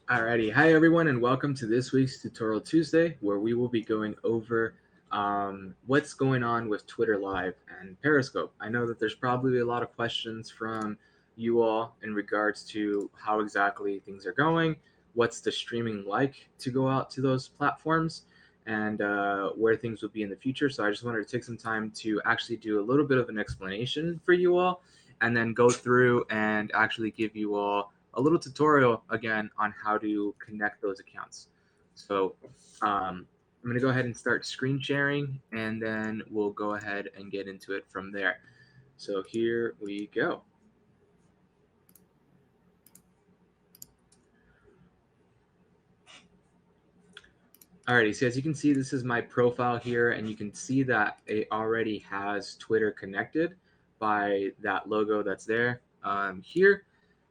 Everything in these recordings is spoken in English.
Alrighty, hi everyone, and welcome to this week's Tutorial Tuesday, where we will be going over what's going on with Twitter Live and Periscope. I know that there's probably a lot of questions from you all in regards to how exactly things are going, what's the streaming like to go out to those platforms, and where things will be in the future. So I just wanted to take some time to actually do a little bit of an explanation for you all, and then go through and actually give you all a little tutorial again on how to connect those accounts. So I'm going to go ahead and start screen sharing, and then we'll go ahead and get into it from there. So here we go. Alrighty, so as you can see, this is my profile here, and you can see that it already has Twitter connected by that logo that's there here.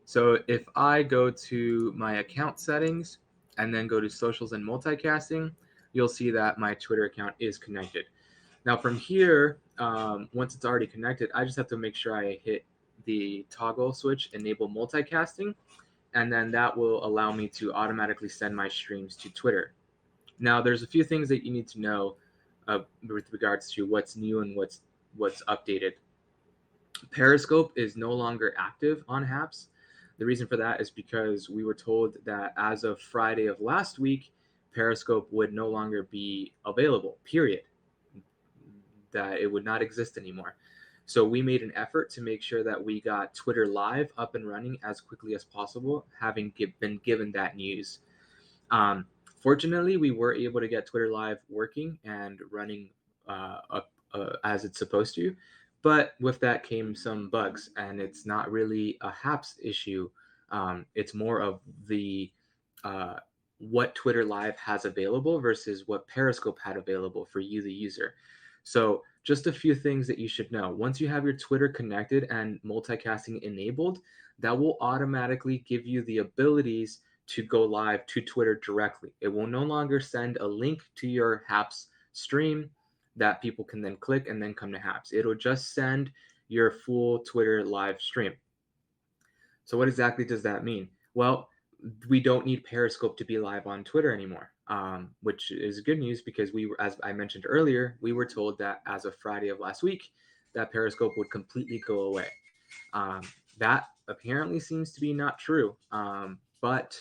So if I go to my account settings and then go to socials and multicasting, you'll see that my Twitter account is connected. Now from here, once it's already connected, I just have to make sure I hit the toggle switch, enable multicasting, and then that will allow me to automatically send my streams to Twitter. Now, there's a few things that you need to know with regards to what's new and what's updated. Periscope is no longer active on HAPS. The reason for that is because we were told that as of Friday of last week, Periscope would no longer be available, period. That it would not exist anymore. So we made an effort to make sure that we got Twitter Live up and running as quickly as possible, having been given that news. Um, Fortunately, we were able to get Twitter Live working and running as it's supposed to. But with that came some bugs, and it's not really a HAPS issue. It's more of the uh, what Twitter Live has available versus what Periscope had available for you, the user. So, just a few things that you should know. Once you have your Twitter connected and multicasting enabled, that will automatically give you the abilities to go live to Twitter directly. It will no longer send a link to your HAPS stream that people can then click and then come to HAPS. It'll just send your full Twitter live stream. So, what exactly does that mean? Well, we don't need Periscope to be live on Twitter anymore, which is good news because we were, as I mentioned earlier, we were told that as of Friday of last week, that Periscope would completely go away. Um, that apparently seems to be not true, but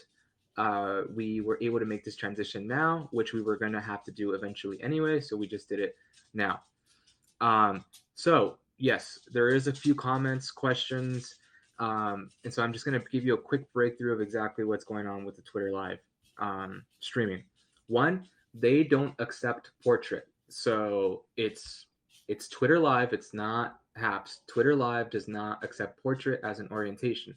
we were able to make this transition now, which we were going to have to do eventually anyway. So we just did it now. So yes, there is a few comments, questions, and so I'm just going to give you a quick breakthrough of exactly what's going on with the Twitter Live streaming. One, they don't accept portrait, so it's Twitter Live. It's not HAPS. Twitter Live does not accept portrait as an orientation.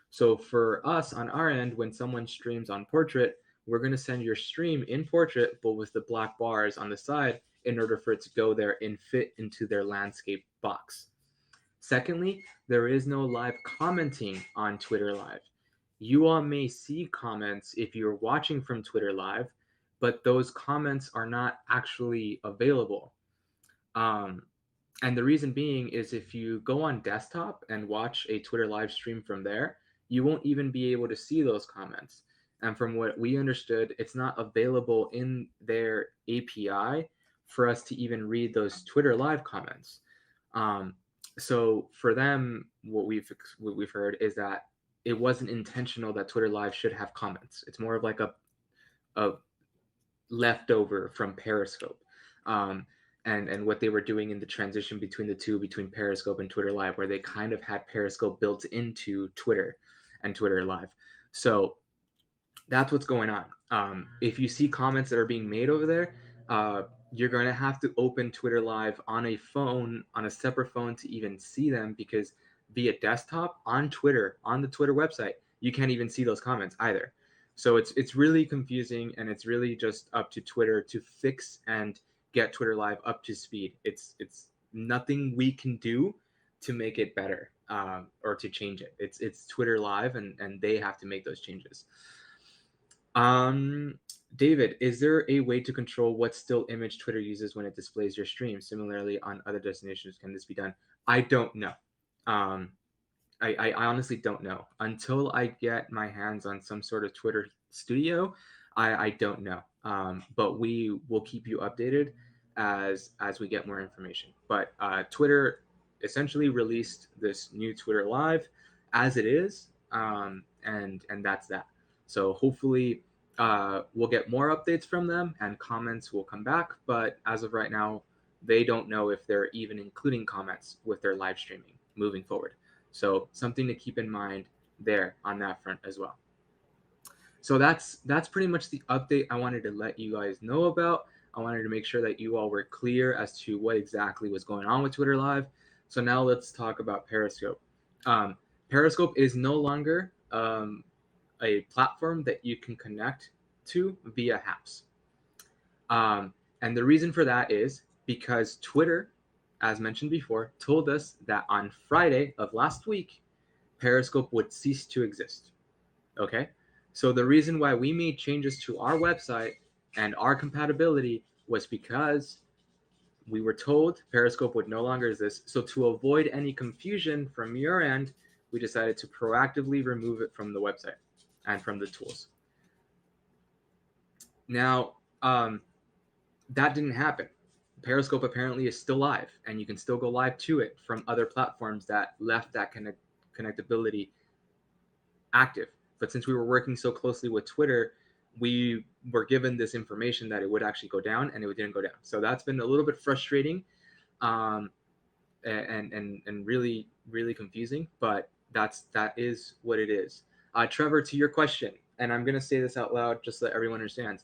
So for us on our end, when someone streams on portrait, we're going to send your stream in portrait, but with the black bars on the side in order for it to go there and fit into their landscape box. Secondly, there is no live commenting on Twitter Live. You all may see comments if you're watching from Twitter Live, but those comments are not actually available. Um, and the reason being is if you go on desktop and watch a Twitter live stream from there, you won't even be able to see those comments. And from what we understood, it's not available in their API for us to even read those Twitter live comments. Um, so for them, what we've heard is that it wasn't intentional that Twitter live should have comments. It's more of like a leftover from Periscope. Um, and what they were doing in the transition between the two, between Periscope and Twitter Live, where they kind of had Periscope built into Twitter and Twitter Live. So that's what's going on. If you see comments that are being made over there, you're going to have to open Twitter Live on a phone, on a separate phone to even see them because via desktop on Twitter, on the Twitter website, you can't even see those comments either. So it's really confusing, and it's really just up to Twitter to fix and get Twitter Live up to speed. It's nothing we can do to make it better or to change it. It's Twitter Live, and they have to make those changes. Um, David, is there a way to control what still image Twitter uses when it displays your stream? Similarly, on other destinations, can this be done? I don't know. Um, I honestly don't know. Until I get my hands on some sort of Twitter studio, I don't know. But we will keep you updated as we get more information. But Twitter essentially released this new Twitter Live as it is, and that's that. So hopefully we'll get more updates from them and comments will come back. But as of right now, they don't know if they're even including comments with their live streaming moving forward. So something to keep in mind there on that front as well. So that's pretty much the update I wanted to let you guys know about. I wanted to make sure that you all were clear as to what exactly was going on with Twitter Live. So now let's talk about Periscope. Periscope is no longer a platform that you can connect to via apps. And the reason for that is because Twitter, as mentioned before, told us that on Friday of last week, Periscope would cease to exist. Okay? So the reason why we made changes to our website and our compatibility was because we were told Periscope would no longer exist. So to avoid any confusion from your end, we decided to proactively remove it from the website and from the tools. Now, that didn't happen. Periscope apparently is still live, and you can still go live to it from other platforms that left that connectability active. But since we were working so closely with Twitter, we were given this information that it would actually go down, and it didn't go down. So that's been a little bit frustrating, and really confusing. But that is what it is. Trevor, to your question, and I'm gonna say this out loud just so that everyone understands.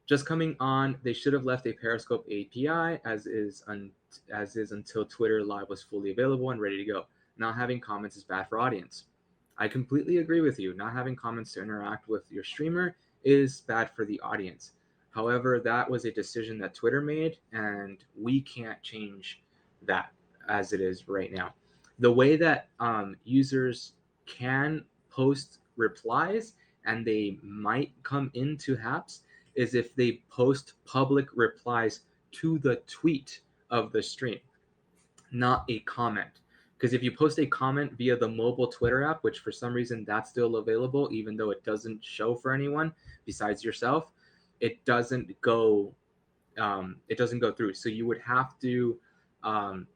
Just coming on, they should have left a Periscope API as is until Twitter Live was fully available and ready to go. Not having comments is bad for audience. I completely agree with you. Not having comments to interact with your streamer is bad for the audience. However, that was a decision that Twitter made, and we can't change that as it is right now. The way that users can post replies and they might come into Haps is if they post public replies to the tweet of the stream, not a comment. Because if you post a comment via the mobile Twitter app, which for some reason that's still available, even though it doesn't show for anyone besides yourself, it doesn't go through. So you would have to um,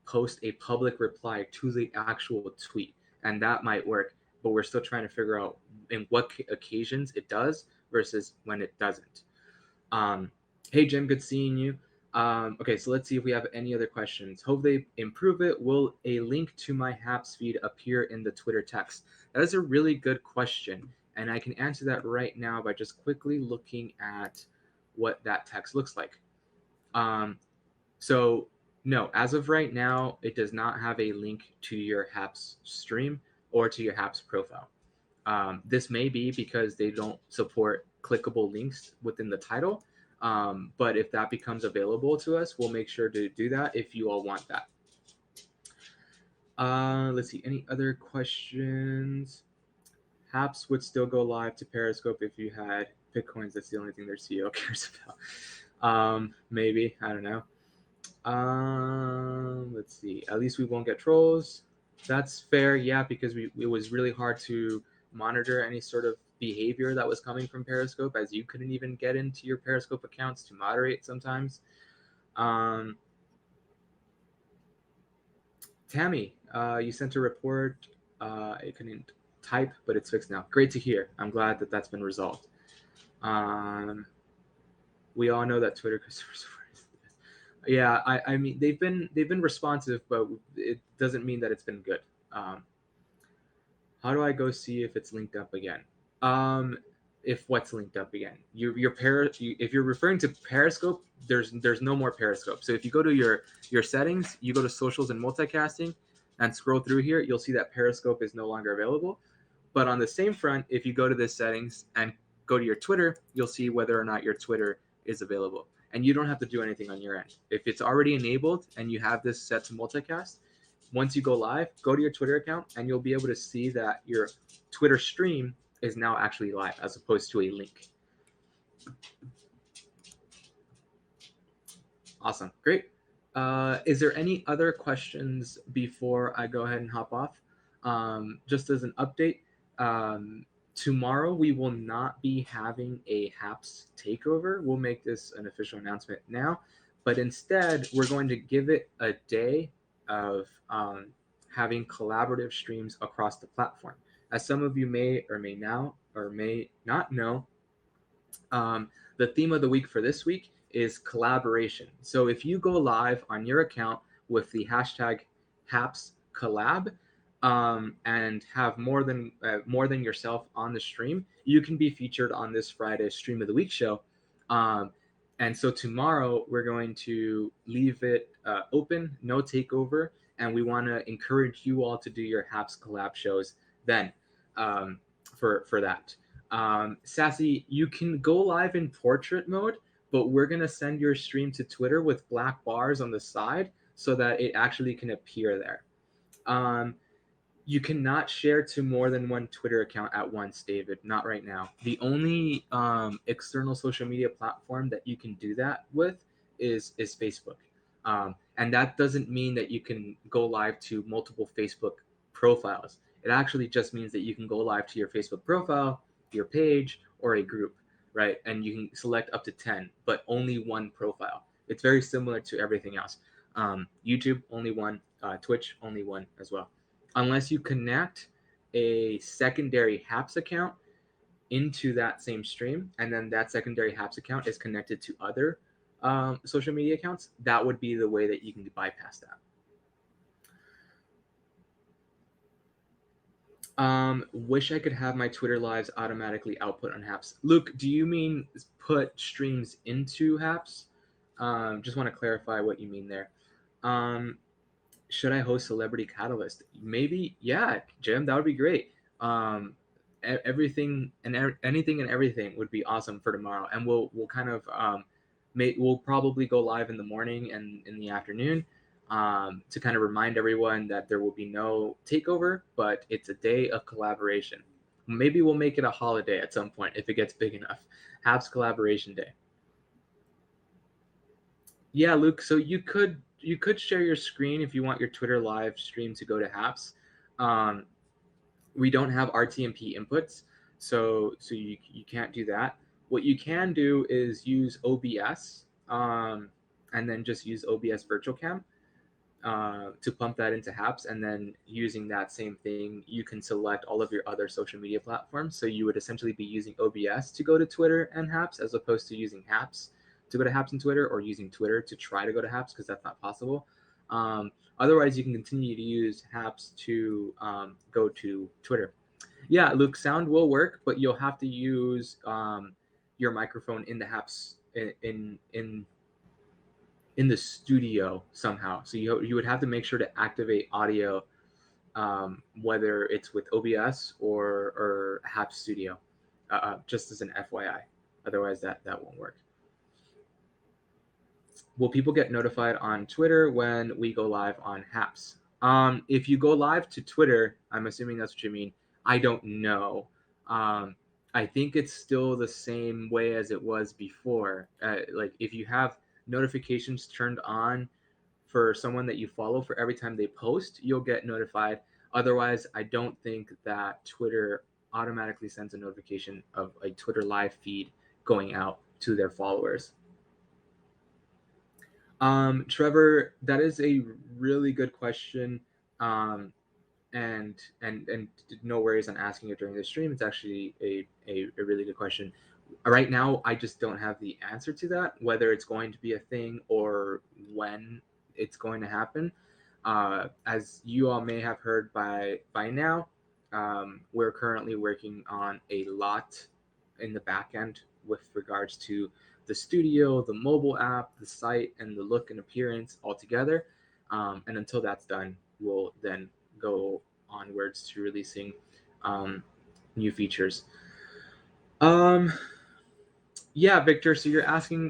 post a public reply to the actual tweet, and that might work. But we're still trying to figure out in what occasions it does versus when it doesn't. Hey Jim, good seeing you. Okay, so let's see if we have any other questions. Hope they improve it. Will a link to my Haps feed appear in the Twitter text? That is a really good question, and I can answer that right now by just quickly looking at what that text looks like. So no, as of right now, it does not have a link to your Haps stream or to your Haps profile. This may be because they don't support clickable links within the title. But if that becomes available to us, we'll make sure to do that if you all want that. Let's see, any other questions? Haps would still go live to Periscope if you had Bitcoins. That's the only thing their CEO cares about. Maybe, I don't know. Let's see. At least we won't get trolls. That's fair, yeah, because it was really hard to monitor any sort of behavior that was coming from Periscope, as you couldn't even get into your Periscope accounts to moderate sometimes. Tammy, you sent a report. It couldn't type, but it's fixed now. Great to hear. I'm glad that that's been resolved. We all know that Twitter customers. Yeah, I mean they've been responsive, but it doesn't mean that it's been good. How do I go see if it's linked up again? If what's linked up again? If you're referring to Periscope, there's no more Periscope. So if you go to your settings, you go to socials and multicasting, and scroll through here, you'll see that Periscope is no longer available. But on the same front, if you go to the settings and go to your Twitter, you'll see whether or not your Twitter is available. And you don't have to do anything on your end. If it's already enabled and you have this set to multicast, once you go live, go to your Twitter account and you'll be able to see that your Twitter stream is now actually live as opposed to a link. Awesome. Great. Is there any other questions before I go ahead and hop off? Just as an update, Tomorrow we will not be having a HAPS takeover. We'll make this an official announcement now, but instead we're going to give it a day of having collaborative streams across the platform. As some of you may or may now or may not know, the theme of the week for this week is collaboration. So if you go live on your account with the hashtag HAPS collab, and have more than yourself on the stream, you can be featured on this Friday's Stream of the Week show. And so tomorrow we're going to leave it open, no takeover, and we want to encourage you all to do your HAPS collab shows then, for that. Sassy, you can go live in portrait mode, but we're going to send your stream to Twitter with black bars on the side so that it actually can appear there. You cannot share to more than one Twitter account at once, David. Not right now. The only external social media platform that you can do that with is Facebook. And that doesn't mean that you can go live to multiple Facebook profiles. It actually just means that you can go live to your Facebook profile, your page, or a group, right? And you can select up to 10, but only one profile. It's very similar to everything else. YouTube, only one. Twitch, only one as well. Unless you connect a secondary HAPS account into that same stream, and then that secondary HAPS account is connected to other social media accounts, that would be the way that you can bypass that. Wish I could have my Twitter lives automatically output on HAPS. Luke, do you mean put streams into HAPS? Just want to clarify what you mean there. Should I host Celebrity Catalyst? Maybe, yeah, Jim, that would be great. Everything and anything and everything would be awesome for tomorrow, and we'll kind of we'll probably go live in the morning and in the afternoon to kind of remind everyone that there will be no takeover, but it's a day of collaboration. Maybe we'll make it a holiday at some point if it gets big enough. HAPS Collaboration Day. Yeah, Luke. So you could share your screen if you want your Twitter live stream to go to HAPS. We don't have RTMP inputs, so you can't do that. What you can do is use OBS, and then just use OBS Virtual Cam to pump that into HAPS, and then using that same thing, you can select all of your other social media platforms. So you would essentially be using OBS to go to Twitter and HAPS, as opposed to using HAPS to go to HAPS and Twitter, or using Twitter to try to go to HAPS, because that's not possible. Otherwise, you can continue to use HAPS to go to Twitter. Yeah, Luke, sound will work, but you'll have to use your microphone in the HAPS in the studio somehow. So you would have to make sure to activate audio, whether it's with OBS or HAPS Studio, just as an FYI. Otherwise, that won't work. Will people get notified on Twitter when we go live on HAPS? If you go live to Twitter, I'm assuming that's what you mean. I don't know. I think it's still the same way as it was before. Like if you have notifications turned on for someone that you follow for every time they post, you'll get notified. Otherwise, I don't think that Twitter automatically sends a notification of a Twitter live feed going out to their followers. Trevor, that is a really good question. And no worries on asking it during the stream. It's actually a really good question. Right now, I just don't have the answer to that, whether it's going to be a thing or when it's going to happen. As you all may have heard by now, we're currently working on a lot in the back end with regards to the studio, the mobile app, the site, and the look and appearance altogether. And until that's done, we'll then go onwards to releasing new features. Yeah, Victor, so you're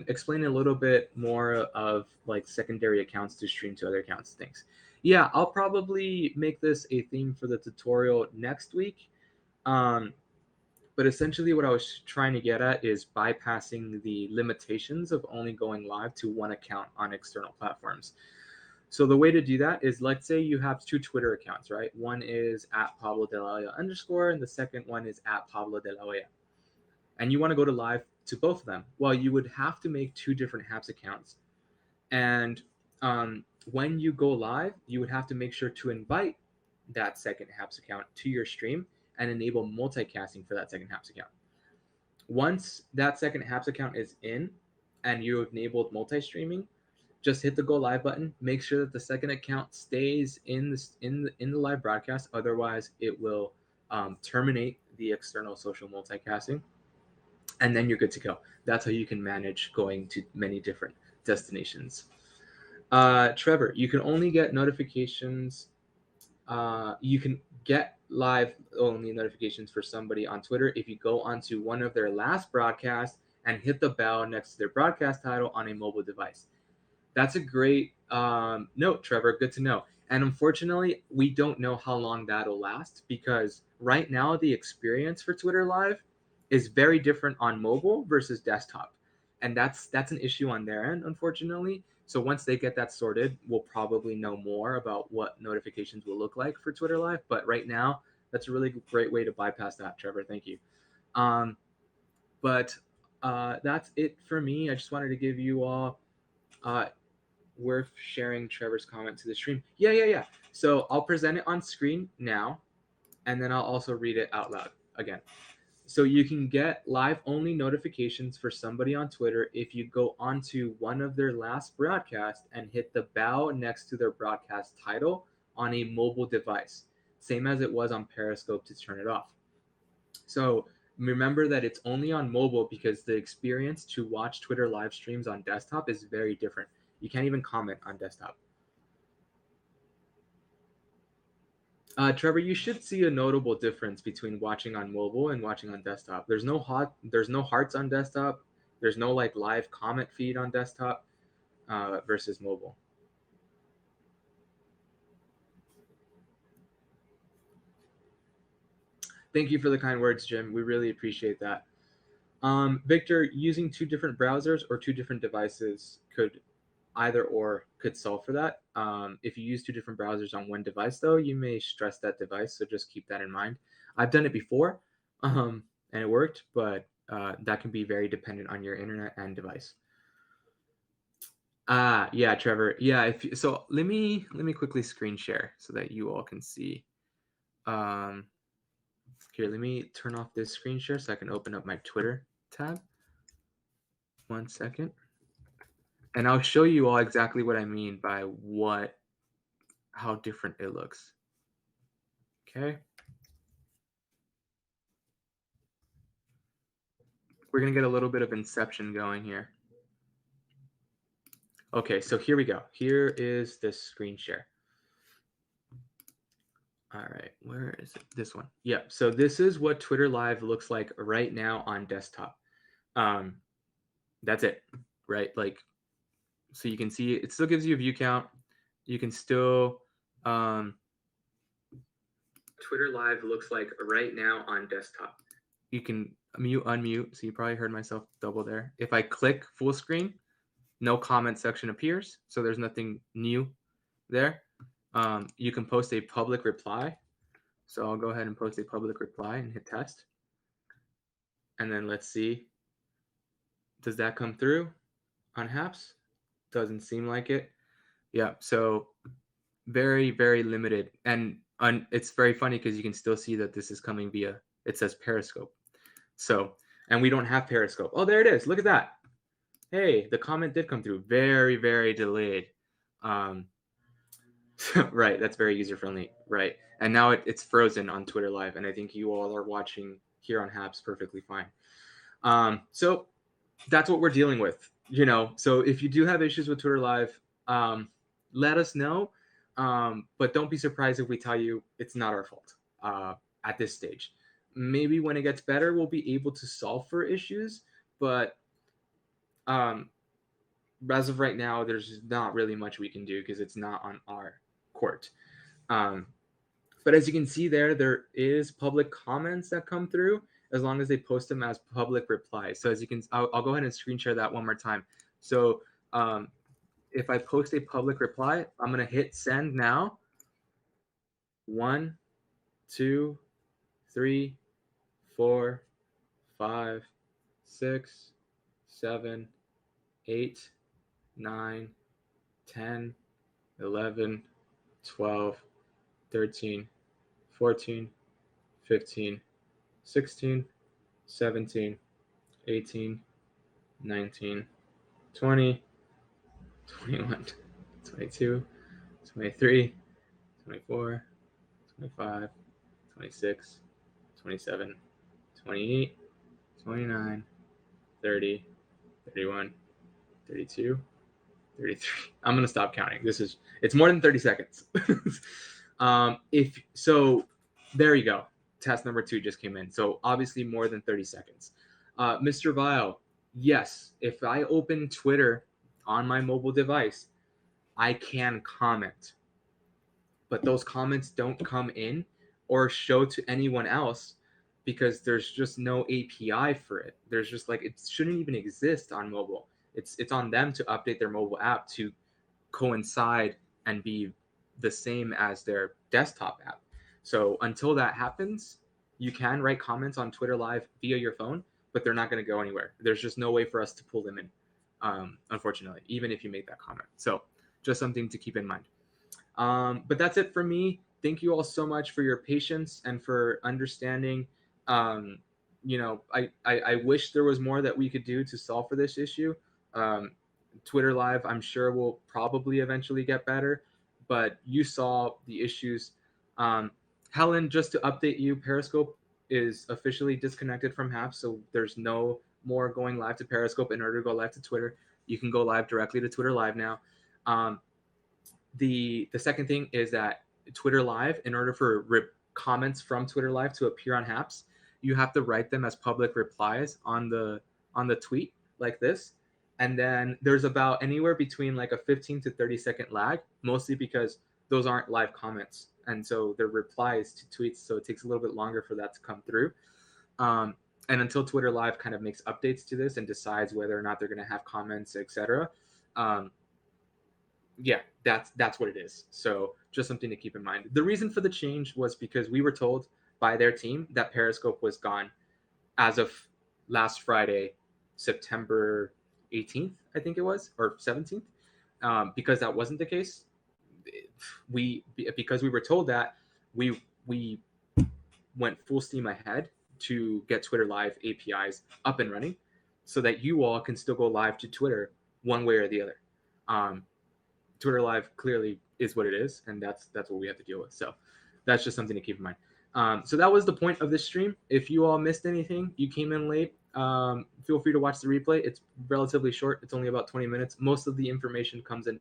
explain a little bit more of like secondary accounts to stream to other accounts things. Yeah, I'll probably make this a theme for the tutorial next week. But essentially what I was trying to get at is bypassing the limitations of only going live to one account on external platforms. So the way to do that is, let's say you have two Twitter accounts, right? One is at Pablo de la Hoya _, and the second one is at Pablo de la Hoya. And you want to go to live to both of them. Well, you would have to make two different Haps accounts. And when you go live, you would have to make sure to invite that second Haps account to your stream and enable multicasting for that second Haps account. Once that second Haps account is in and you have enabled multi-streaming, just hit the go live button. Make sure that the second account stays in the live broadcast. Otherwise, it will terminate the external social multicasting, and then you're good to go. That's how you can manage going to many different destinations. Trevor, you can only get notifications. You can get live only notifications for somebody on Twitter if you go onto one of their last broadcasts and hit the bell next to their broadcast title on a mobile device. That's a great note, Trevor. Good to know. And unfortunately, we don't know how long that'll last, because right now the experience for Twitter Live is very different on mobile versus desktop. And that's an issue on their end, unfortunately. So once they get that sorted, we'll probably know more about what notifications will look like for Twitter Live. But right now, that's a really great way to bypass that, Trevor. Thank you. But that's it for me. I just wanted to give you all worth sharing Trevor's comment to the stream. Yeah. So I'll present it on screen now, and then I'll also read it out loud again. So you can get live only notifications for somebody on Twitter if you go onto one of their last broadcasts and hit the bell next to their broadcast title on a mobile device, same as it was on Periscope to turn it off. So remember that it's only on mobile, because the experience to watch Twitter live streams on desktop is very different. You can't even comment on desktop. Trevor, you should see a notable difference between watching on mobile and watching on desktop. There's no hearts on desktop. There's no like live comment feed on desktop versus mobile. Thank you for the kind words, Jim. We really appreciate that. Victor, using two different browsers or two different devices could solve for that. If you use two different browsers on one device, though, you may stress that device, so just keep that in mind. I've done it before, and it worked, but that can be very dependent on your internet and device. Yeah, Trevor. Yeah, so let me quickly screen share so that you all can see. Here, let me turn off this screen share so I can open up my Twitter tab. 1 second. And I'll show you all exactly what I mean by how different it looks. Okay. We're going to get a little bit of inception going here. Okay, so here we go. Here is this screen share. All right, where is it? This one. Yeah, so this is what Twitter Live looks like right now on desktop. That's it, right? Like, so you can see it still gives you a view count. You can still Twitter Live looks like right now on desktop. You can mute, unmute. So you probably heard myself double there. If I click full screen, no comment section appears. So there's nothing new there. You can post a public reply. So I'll go ahead and post a public reply and hit test. And then let's see. Does that come through on Haps? Doesn't seem like it. Yeah. So very, very limited. And it's very funny because you can still see that this is coming via, it says Periscope. So, and we don't have Periscope. Oh, there it is. Look at that. Hey, the comment did come through. Very, very delayed. Right. That's very user friendly. Right. And now it's frozen on Twitter Live. And I think you all are watching here on Haps perfectly fine. So that's what we're dealing with, So if you do have issues with Twitter Live, let us know. But don't be surprised if we tell you it's not our fault at this stage. Maybe when it gets better, we'll be able to solve for issues. But as of right now, there's not really much we can do because it's not on our court. But as you can see there is public comments that come through as long as they post them as public replies. So as you can, I'll go ahead and screen share that one more time. So if I post a public reply, I'm gonna hit send now. 1, 2, 3, 4, 5, 6, 7, 8, 9, 10, 11, 12, 13, 14, 15, 16, 17, 18, 19, 20, 21, 22, 23, 24, 25, 26, 27, 28, 29, 30, 31, 32, 33. I'm gonna stop counting. It's more than 30 seconds. If so, there you go. Task number 2 just came in. So obviously more than 30 seconds. Mr. Vile, yes, if I open Twitter on my mobile device, I can comment, but those comments don't come in or show to anyone else because there's just no API for it. There's just like it shouldn't even exist on mobile. It's on them to update their mobile app to coincide and be the same as their desktop app. So until that happens, you can write comments on Twitter Live via your phone, but they're not going to go anywhere. There's just no way for us to pull them in, unfortunately, even if you make that comment. So just something to keep in mind. But that's it for me. Thank you all so much for your patience and for understanding. Um, I wish there was more that we could do to solve for this issue. Um, Twitter Live, I'm sure, will probably eventually get better, but you saw the issues. Helen, just to update you, Periscope is officially disconnected from Hap, so there's no more going live to Periscope in order to go live to Twitter. You can go live directly to Twitter Live now. The second thing is that Twitter Live, in order for comments from Twitter Live to appear on Haps, you have to write them as public replies on the tweet like this. And then there's about anywhere between like a 15 to 30-second lag, mostly because those aren't live comments. And so they're replies to tweets. So it takes a little bit longer for that to come through. And until Twitter Live kind of makes updates to this and decides whether or not they're going to have comments, etc., yeah, that's what it is. So just something to keep in mind. The reason for the change was because we were told by their team that Periscope was gone as of last Friday, September 18th, I think it was, or 17th. Because that wasn't the case, because we were told that, we went full steam ahead to get Twitter Live APIs up and running so that you all can still go live to Twitter one way or the other. Twitter Live clearly is what it is, and that's what we have to deal with. So that's just something to keep in mind. So that was the point of this stream. If you all missed anything, you came in late, feel free to watch the replay. It's relatively short. It's only about 20 minutes. Most of the information comes in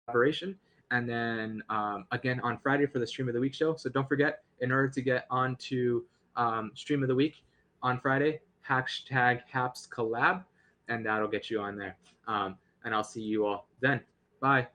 collaboration. And then again on Friday for the Stream of the Week show. So don't forget, in order to get onto Stream of the Week on Friday, hashtag Haps Collab, and that'll get you on there. And I'll see you all then. Bye.